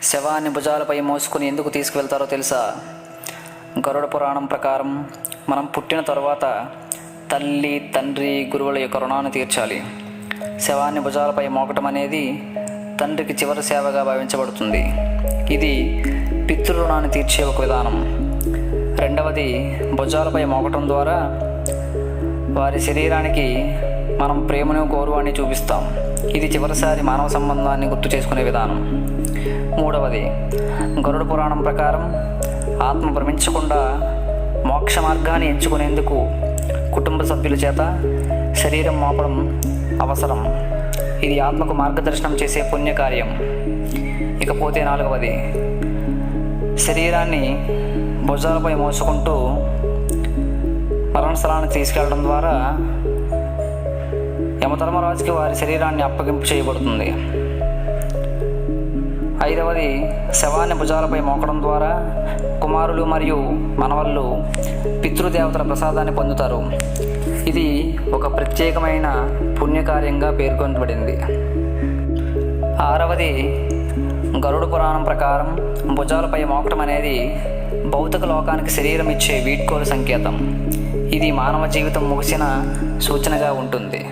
శవాన్ని భుజాలపై మోసుకుని ఎందుకు తీసుకువెళ్తారో తెలుసా? గరుడ పురాణం ప్రకారం మనం పుట్టిన తరువాత తల్లి, తండ్రి, గురువుల యొక్క రుణాన్ని తీర్చాలి. శవాన్ని భుజాలపై మోకటం అనేది తండ్రికి చివరి సేవగా భావించబడుతుంది. ఇది పితృ రుణాన్ని తీర్చే ఒక విధానం. రెండవది, భుజాలపై మోకటం ద్వారా వారి శరీరానికి మనం ప్రేమను, గౌరవాన్ని చూపిస్తాం. ఇది చివరిసారి మానవ సంబంధాన్ని గుర్తు చేసుకునే విధానం. మూడవది, గరుడ పురాణం ప్రకారం ఆత్మ భ్రమించకుండా మోక్ష మార్గాన్ని ఎంచుకునేందుకు కుటుంబ సభ్యుల చేత శరీరం మోపడం అవసరం. ఇది ఆత్మకు మార్గదర్శనం చేసే పుణ్యకార్యం. ఇకపోతే నాలుగవది, శరీరాన్ని భుజాలపై మోసుకుంటూ మరణస్థలాన్ని తీసుకెళ్లడం ద్వారా యమధర్మరాజుకి వారి శరీరాన్ని అప్పగింపు చేయబడుతుంది. ఐదవది, శవాన్ని భుజాలపై మోకడం ద్వారా కుమారులు మరియు మనవళ్ళు పితృదేవతల ప్రసాదాన్ని పొందుతారు. ఇది ఒక ప్రత్యేకమైన పుణ్యకార్యంగా పేర్కొనబడింది. ఆరవది, గరుడ పురాణం ప్రకారం భుజాలపై మోకటం అనేది భౌతిక లోకానికి శరీరం ఇచ్చే వీడ్కోలు సంకేతం. ఇది మానవ జీవితం ముగిసిన సూచనగా ఉంటుంది.